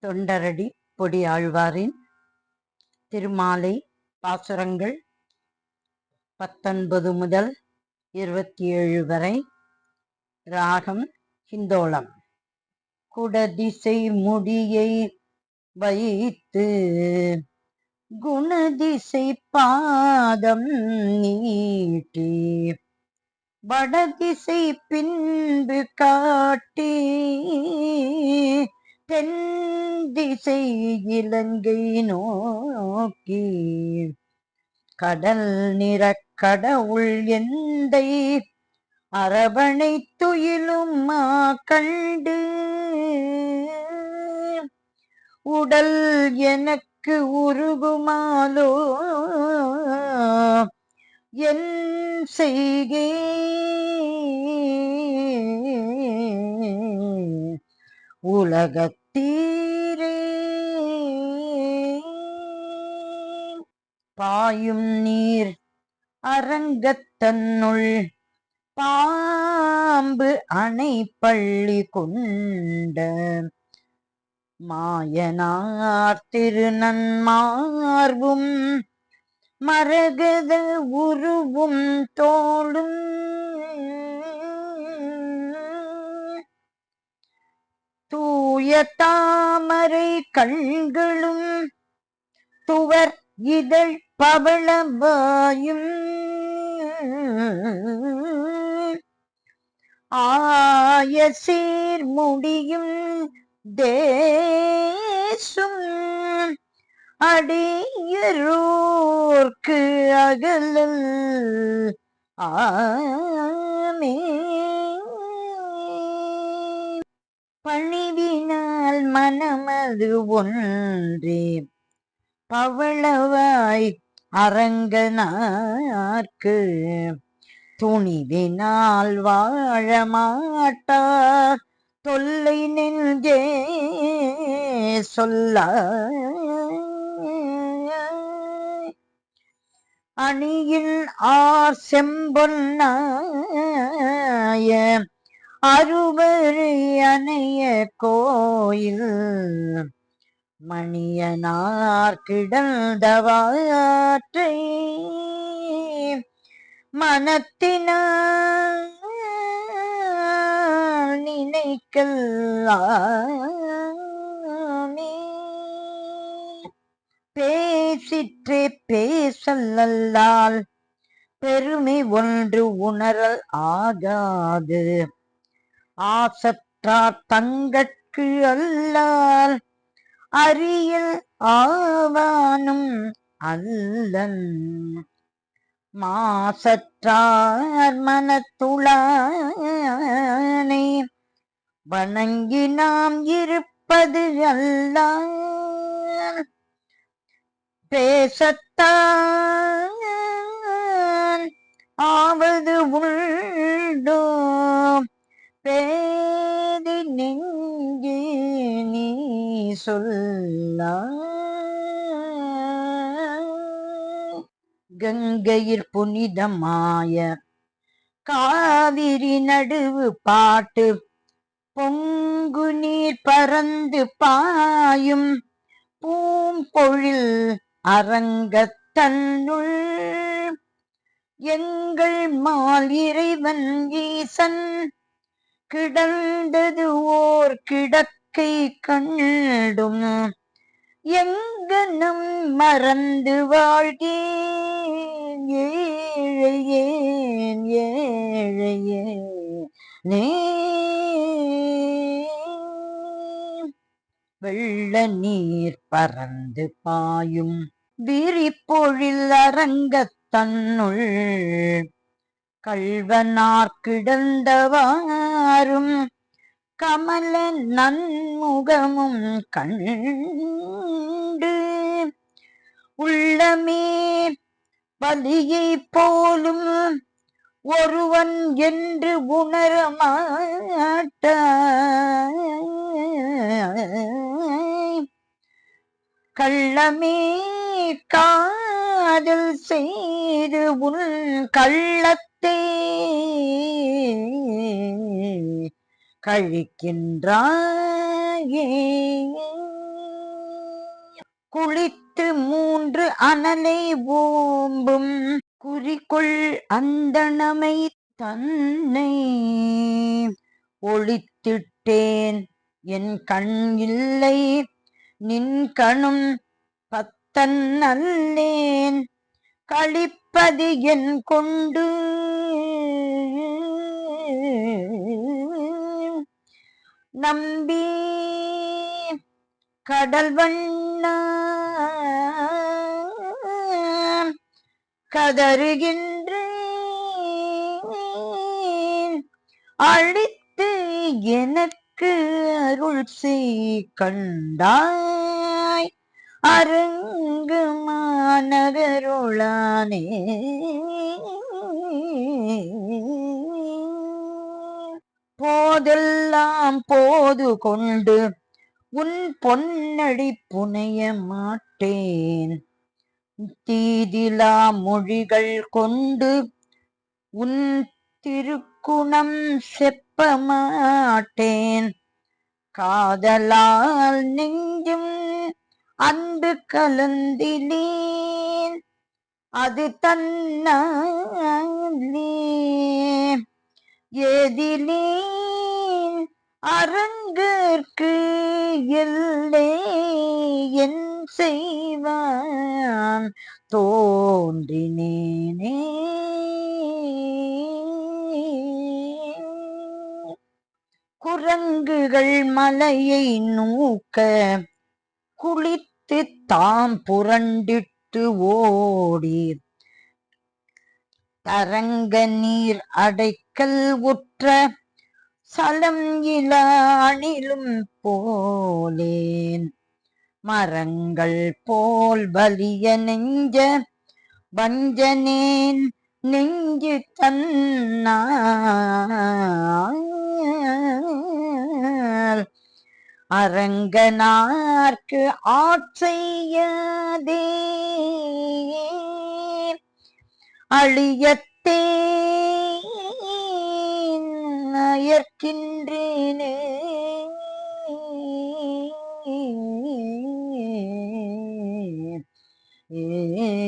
தொண்டரடி பொடி ஆழ்வாரின் திருமாலை பாசுரங்கள் 19 முதல் 27 வரை. ராகம் ஹிந்தோளம். குடதிசை முடியை வைத்து குணதிசை பாதம் நீட்டி வடதிசை பின்பு காட்டி தென் திசை இலங்கை நோக்கி கடல் நிற கடவுள் எந்தை அரவணை துயிலும் கண்டு உடல் எனக்கு உருகுமாலோ என் செய்கே உலகத்தீரே. பாயும் நீர் அரங்கத்தன்னுள் பாம்பு அணை பள்ளி கொண்ட மாயனார் திருநன்மார்வும் மரகத உருவும் தோளும் தூய தாமரை கண்களும் துவர் இதழ் பவளவாயும் ஆய சீர்முடியும் தேசும் அடியரோர்க்கு அகலல் ஆமே. பணிவினால் மனமது ஒன்றே பவளவாய் அரங்கனார்க்கு துணிவினால் வாழ மாட்டார் தொல்லை நெஞ்சே சொல்ல. அணியின் ஆர் செம்பொன்னாய அறுவரு அணைய கோயில் மணியனார் கிடந்தவாற்றை மனத்தினால் நினைக்கல்லாமே. பேசிற்றே பேசல்லால் பெருமை ஒன்று உணரல் ஆகாது ஆசற்றார் தங்கட்கு அல்லால் அரியல் ஆவானும் அல்லன். மாசற்றார் மனத்துளானை வணங்கி நாம் இருப்பது அல்லால் பேசத்தான் ஆவது உண்டோ பேதி நெஞ்சே நீ சொல்ல. கங்கையிற் புனிதமாய காவிரி நடுவு பாட்டு பொங்கு நீர் பறந்து பாயும் பூம்பொழில் அரங்கத்தன்னுள் எங்கள் மால் இறைவன் ஈசன் கிடந்தது ஓர் கிடக்கை கண்டும் எங்கனம் மறந்து வாழ்கேன் ஏழையேன் ஏழையே நே. வெள்ள நீர் பறந்து பாயும் விரிப்பொழில் அரங்கத்தன்னுள் கள்வனார் கிடந்தவாறும் கமல நன்முகமும் கண்டு உள்ளமே பலியை போலும் ஒருவன் என்று உணரமாட்ட கள்ளமே காதல் செய்து உன் கள்ளத்தே கழிக்கின்றாயே. குளித்து மூன்று அனலை ஓம்பும் குறிக்கொள் அந்தணமை தன்னை ஒளித்திட்டேன் என் கண் இல்லை நின் கணும் பத்தன் அல்லேன் களிப்பது என் கொண்டு நம்பி கடல் வண்ண கதறுகின்றேன் அழித்து எனக்கு அருள் செய் கண்டாய் அரங்கு மாநகருளானே போதெல்லாம் போது கொண்டு உன் பொன்னடி புனைய மாட்டேன் தீதிலா மொழிகள் கொண்டு உன் திருக்குணம் செப்ப மாட்டேன் காதலால் நெஞ்சும் அன்பு கலந்திலேன் அது தன்னாலே ஏதிலேன் அரங்கற்கு எல்லே என் செய்வான் தோன்றினேனே குரங்குகள் மலையை நூக்க குளித்து தாம் புரண்டிட்டு ஓடி தரங்க நீர் அடைக்கல் உற்ற சலம் இல அணிலும் போலேன் மரங்கள் போல் வலிய நெஞ்ச வஞ்சனேன் நெஞ்சு தன்னார் அரங்கனார்க்கு ஆட்செய்யாதே அழியத்தே அயர்க்கின்றேனே ஏ